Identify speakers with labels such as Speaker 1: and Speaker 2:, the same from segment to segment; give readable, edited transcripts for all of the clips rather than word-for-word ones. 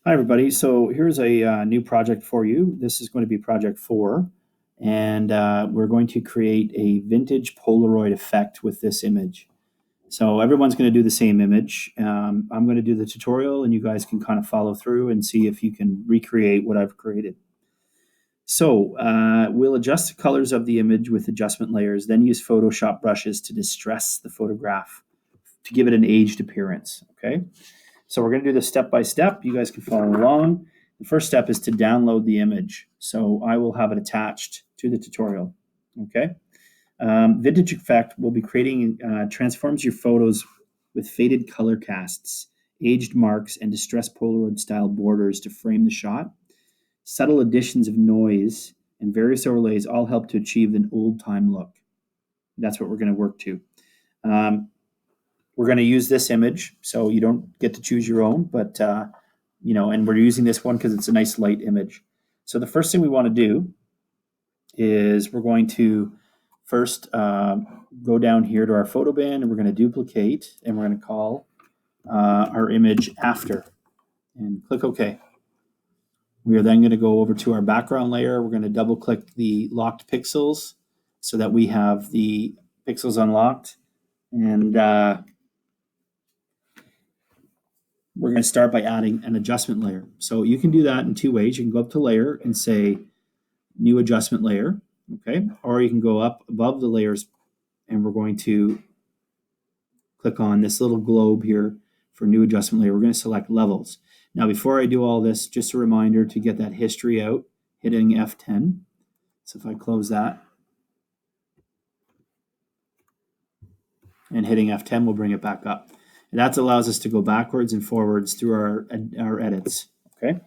Speaker 1: Hi, everybody. So here's a new project for you. This is going to be project 4, and we're going to create a vintage Polaroid effect with this image. So everyone's going to do the same image. I'm going to do the tutorial, and you guys can kind of follow through and see if you can recreate what I've created. So we'll adjust the colors of the image with adjustment layers, then use Photoshop brushes to distress the photograph to give it an aged appearance. Okay. So we're going to do this step by step. You guys can follow along. The first step is to download the image. So I will have it attached to the tutorial. Okay. Vintage Effect will be creating, transforms your photos with faded color casts, aged marks, and distressed Polaroid style borders to frame the shot. Subtle additions of noise and various overlays all help to achieve an old time look. That's what we're going to work to. We're going to use this image, so you don't get to choose your own, but and we're using this one because it's a nice light image. So the first thing we want to do is we're going to first go down here to our photo band, and we're going to duplicate, and we're going to call our image after, and click OK. We are then going to go over to our background layer. We're going to double click the locked pixels so that we have the pixels unlocked, and we're going to start by adding an adjustment layer. So you can do that in two ways. You can go up to layer and say new adjustment layer, okay? Or you can go up above the layers, and we're going to click on this little globe here for new adjustment layer. We're going to select levels. Now, before I do all this, just a reminder to get that history out, hitting F10. So if I close that and hitting F10 will bring it back up. And that allows us to go backwards and forwards through our edits, okay?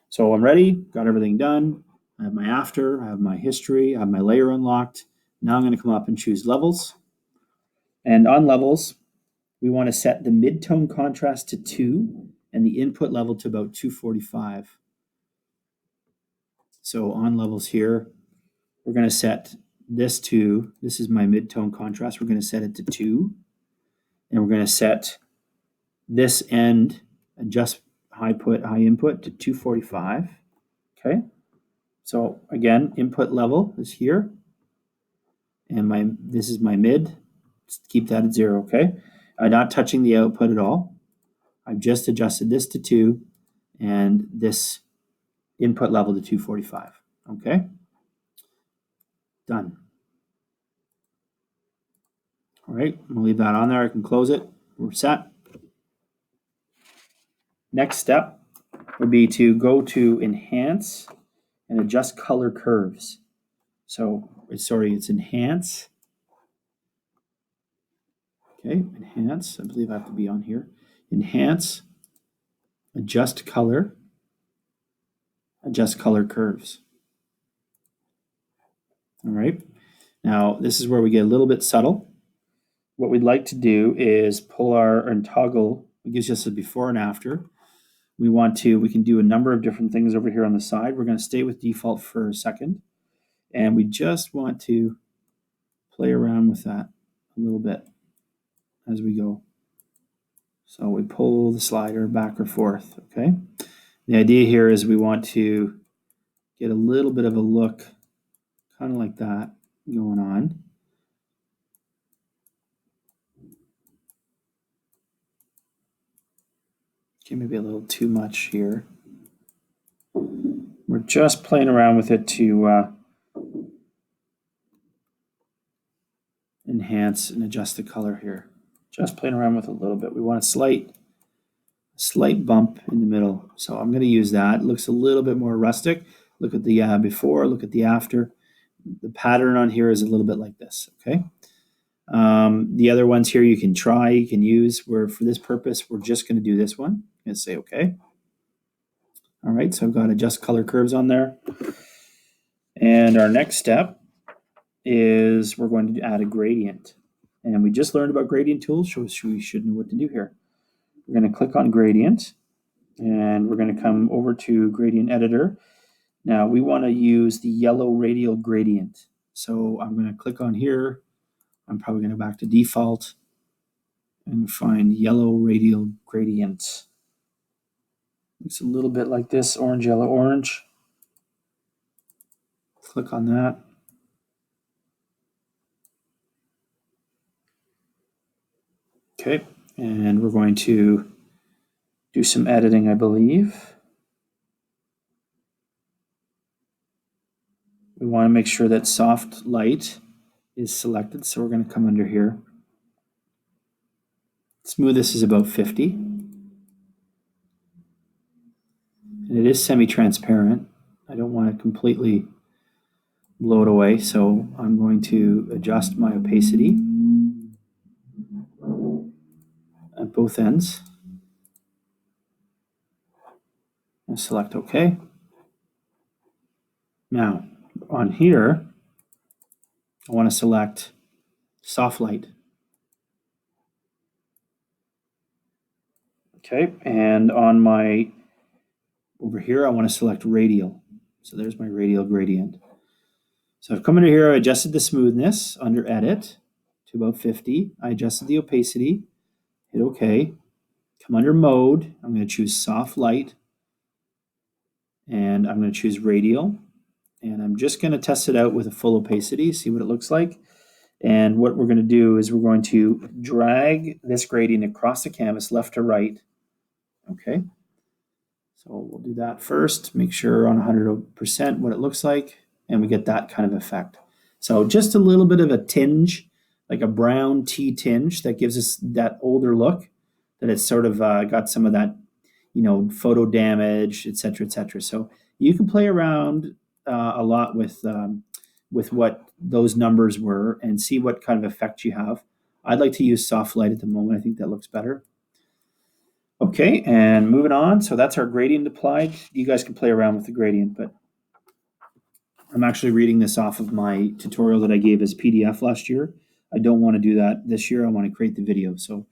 Speaker 1: So I'm ready, got everything done. I have my after, I have my history, I have my layer unlocked. Now I'm going to come up and choose levels. And on levels, we want to set the mid-tone contrast to 2 and the input level to about 245. So on levels here, we're going to set this is my mid-tone contrast. We're going to set it to 2. And we're going to set this end, adjust high input to 245. Okay. So again, input level is here. And this is my mid. Just keep that at 0, okay? I'm not touching the output at all. I've just adjusted this to 2 and this input level to 245, okay? Done. All right, I'm gonna leave that on there. I can close it. We're set. Next step would be to go to Enhance and adjust color curves. So, sorry, it's Enhance. Okay, Enhance. I believe I have to be on here. Enhance, adjust color curves. All right. Now, this is where we get a little bit subtle. What we'd like to do is pull and toggle. It gives us a before and after. We can do a number of different things over here on the side. We're going to stay with default for a second. And we just want to play around with that a little bit as we go. So we pull the slider back or forth, okay? The idea here is we want to get a little bit of a look, kind of like that going on. Okay, maybe a little too much here. We're just playing around with it to enhance and adjust the color here. Just playing around with it a little bit. We want a slight bump in the middle. So I'm going to use that. It looks a little bit more rustic. Look at the before, look at the after. The pattern on here is a little bit like this, okay? The other ones here you can try, you can use. For this purpose, we're just going to do this one and say okay. All right, so I've got adjust color curves on there. And our next step is we're going to add a gradient. And we just learned about gradient tools, so we should know what to do here. We're going to click on gradient, and we're going to come over to gradient editor. Now we want to use the yellow radial gradient. So I'm going to click on here. I'm probably going to go back to default and find yellow radial gradient. Looks a little bit like this, orange, yellow, orange. Click on that. Okay, and we're going to do some editing, I believe. We want to make sure that soft light is selected, so we're going to come under here. Smoothness is about 50. And it is semi-transparent. I don't want to completely blow it away, so I'm going to adjust my opacity at both ends. And select OK. Now, on here, I want to select soft light. Okay, and on my, over here, I want to select radial. So there's my radial gradient. So I've come under here, I adjusted the smoothness under edit to about 50. I adjusted the opacity, hit OK. Come under mode, I'm going to choose soft light, and I'm going to choose radial. And I'm just going to test it out with a full opacity, see what it looks like. And what we're going to do is we're going to drag this gradient across the canvas left to right. Okay. So we'll do that first, make sure on 100% what it looks like, and we get that kind of effect. So just a little bit of a tinge, like a brown tea tinge that gives us that older look, that it's sort of got some of that, photo damage, et cetera, et cetera. So you can play around a lot with what those numbers were and see what kind of effect you have. I'd like to use soft light at the moment. I think that looks better. Okay, and moving on. So that's our gradient applied. You guys can play around with the gradient, but I'm actually reading this off of my tutorial that I gave as PDF last year. I don't want to do that this year. I want to create the video. So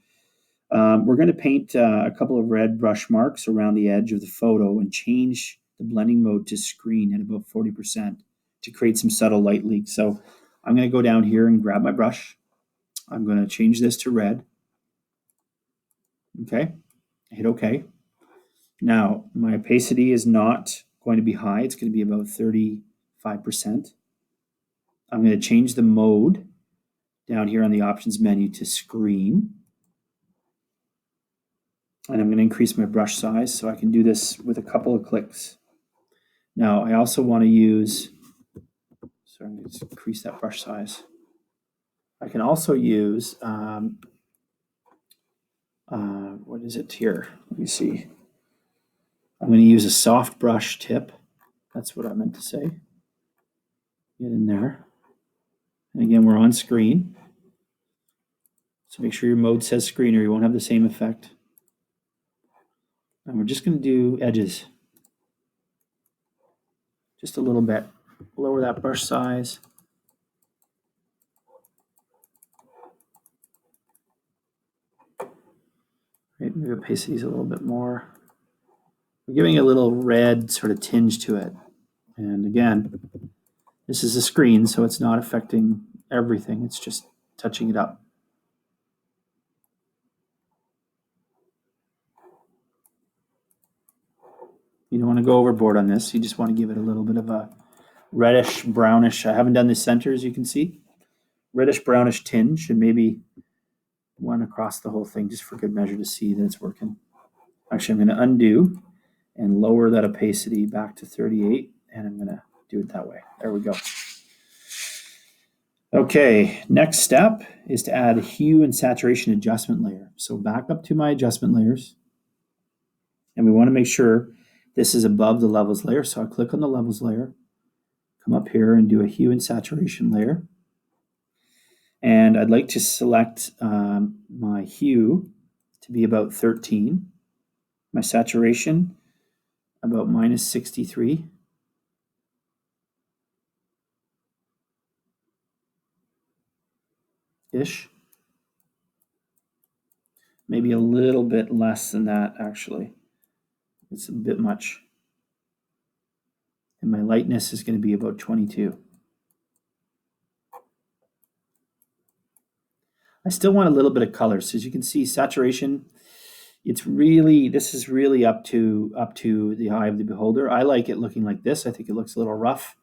Speaker 1: we're going to paint a couple of red brush marks around the edge of the photo and change the blending mode to screen at about 40% to create some subtle light leaks. So I'm going to go down here and grab my brush. I'm going to change this to red. Okay, hit OK. Now, my opacity is not going to be high. It's going to be about 35%. I'm going to change the mode down here on the options menu to screen. And I'm going to increase my brush size so I can do this with a couple of clicks. Now, I also want to use, so I'm going to increase that brush size. I can also use, what is it here? Let me see. I'm going to use a soft brush tip. That's what I meant to say. Get in there. And again, we're on screen. So make sure your mode says screen or you won't have the same effect. And we're just going to do edges. Just a little bit. Lower that brush size. Right, maybe opacity is a little bit more. We're giving a little red sort of tinge to it. And again, this is a screen, so it's not affecting everything. It's just touching it up. You don't want to go overboard on this. You just want to give it a little bit of a reddish, brownish. I haven't done the center, as you can see. Reddish, brownish tinge, and maybe one across the whole thing just for good measure to see that it's working. Actually, I'm going to undo and lower that opacity back to 38, and I'm going to do it that way. There we go. Okay, next step is to add a hue and saturation adjustment layer. So back up to my adjustment layers, and we want to make sure this is above the levels layer. So I click on the levels layer, come up here and do a hue and saturation layer. And I'd like to select my hue to be about 13, my saturation about minus 63. Ish. Maybe a little bit less than that, actually. It's a bit much. And my lightness is going to be about 22. I still want a little bit of color. So as you can see, saturation this is really up to the eye of the beholder. I like it looking like this. I think it looks a little rough,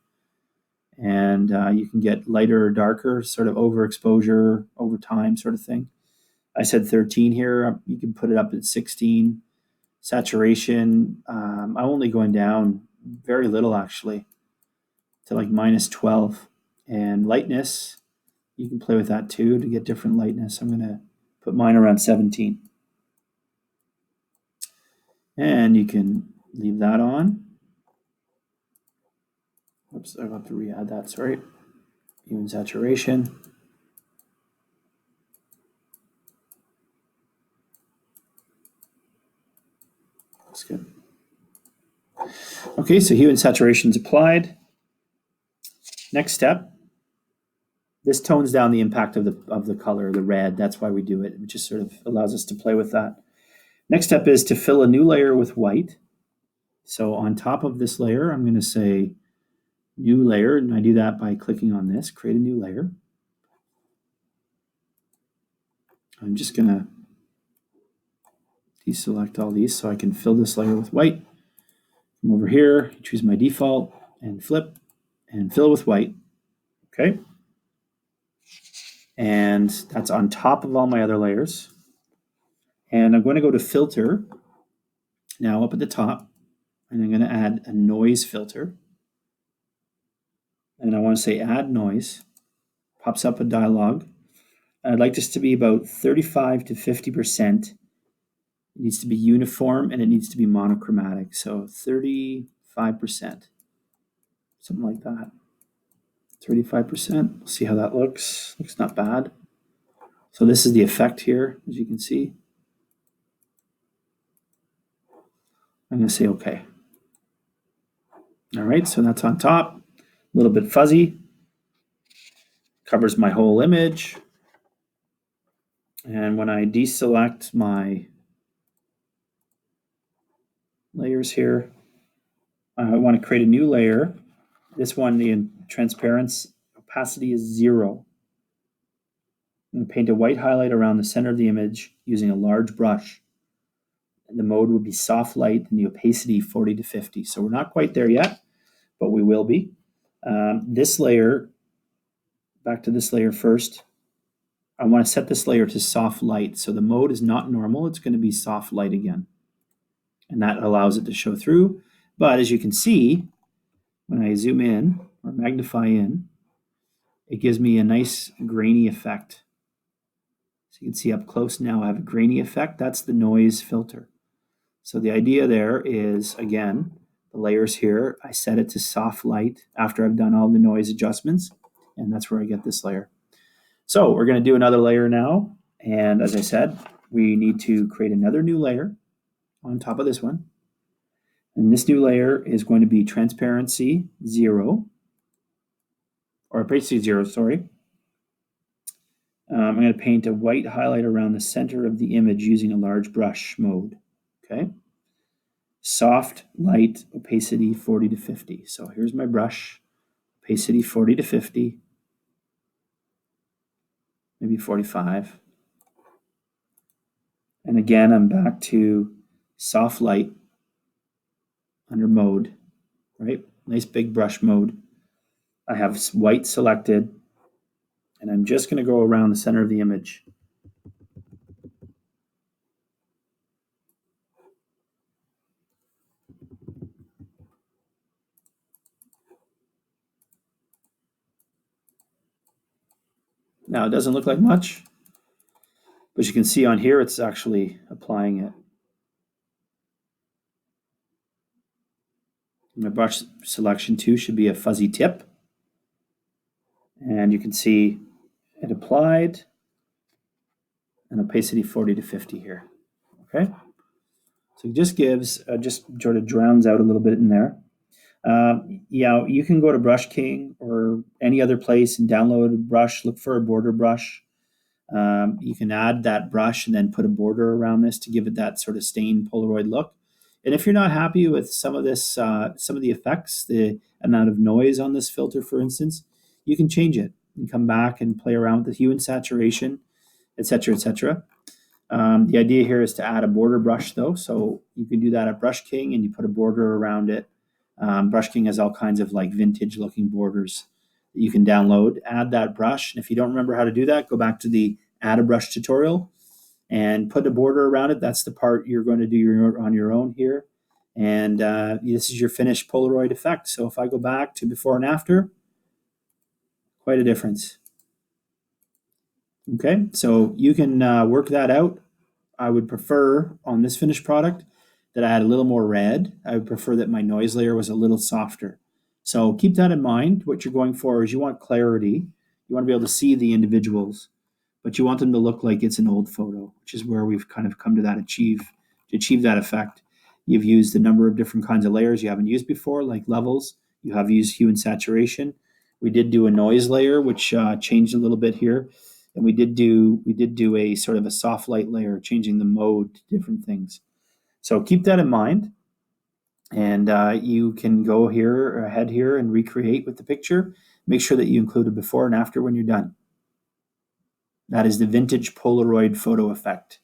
Speaker 1: and you can get lighter or darker, sort of overexposure over time, sort of thing. I said 13 here. You can put it up at 16. Saturation, I'm only going down very little actually to like minus 12. And lightness, you can play with that too to get different lightness. I'm going to put mine around 17. And you can leave that on. Oops, I have to re-add that, sorry. Even saturation. That's good. Okay, so hue and saturation is applied. Next step, this tones down the impact of the color, the red. That's why we do it. It just sort of allows us to play with that. Next step is to fill a new layer with white. So on top of this layer, I'm going to say new layer, and I do that by clicking on this, create a new layer. I'm just going to deselect all these so I can fill this layer with white. Come over here, choose my default, and flip, and fill with white. Okay. And that's on top of all my other layers. And I'm going to go to filter, now up at the top, and I'm going to add a noise filter. And I want to say add noise. Pops up a dialog. And I'd like this to be about 35 to 50%. It needs to be uniform and it needs to be monochromatic. So 35%, something like that. 35%. We'll see how that looks. Looks not bad. So this is the effect here, as you can see. I'm going to say OK. All right, so that's on top. A little bit fuzzy. Covers my whole image. And when I deselect my layers here, I want to create a new layer. This one, the transparency opacity is 0. I'm going to paint a white highlight around the center of the image using a large brush. And the mode would be soft light and the opacity 40 to 50. So we're not quite there yet, but we will be. This layer, back to this layer first, I want to set this layer to soft light. So the mode is not normal, it's going to be soft light again. And that allows it to show through. But as you can see, when I zoom in or magnify in, it gives me a nice grainy effect. So you can see up close now I have a grainy effect. That's the noise filter. So the idea there is, again, the layers here, I set it to soft light after I've done all the noise adjustments, and that's where I get this layer. So we're going to do another layer now. And as I said, we need to create another new layer on top of this one. And this new layer is going to be transparency 0, or opacity 0, sorry. I'm going to paint a white highlight around the center of the image using a large brush mode. Okay. Soft, light, opacity 40 to 50. So here's my brush, opacity 40 to 50, maybe 45. And again, I'm back to soft light under mode, right? Nice big brush mode. I have white selected, and I'm just going to go around the center of the image. Now, it doesn't look like much, but you can see on here, it's actually applying it. My brush selection too should be a fuzzy tip. And you can see it applied, and opacity 40 to 50 here. Okay. So it just gives, just sort of drowns out a little bit in there. Yeah, you can go to Brush King or any other place and download a brush, look for a border brush. You can add that brush and then put a border around this to give it that sort of stained Polaroid look. And if you're not happy with some of this, some of the effects, the amount of noise on this filter, for instance, you can change it and come back and play around with the hue and saturation, etc., etc. The idea here is to add a border brush though, so you can do that at Brush King and you put a border around it. Brush King has all kinds of like vintage looking borders that you can download. Add that brush, and if you don't remember how to do that, go back to the Add a Brush tutorial and put a border around it. That's the part you're going to do on your own here. And this is your finished Polaroid effect. So if I go back to before and after, quite a difference. Okay, so you can work that out. I would prefer on this finished product that I had a little more red. I would prefer that my noise layer was a little softer. So keep that in mind. What you're going for is you want clarity. You want to be able to see the individuals, but you want them to look like it's an old photo, which is where we've kind of come to that to achieve that effect. You've used a number of different kinds of layers you haven't used before, like levels. You have used hue and saturation. We did do a noise layer, which changed a little bit here, and we did do a sort of a soft light layer, changing the mode to different things. So keep that in mind, and you can go ahead here and recreate with the picture. Make sure that you include a before and after when you're done. That is the vintage Polaroid photo effect.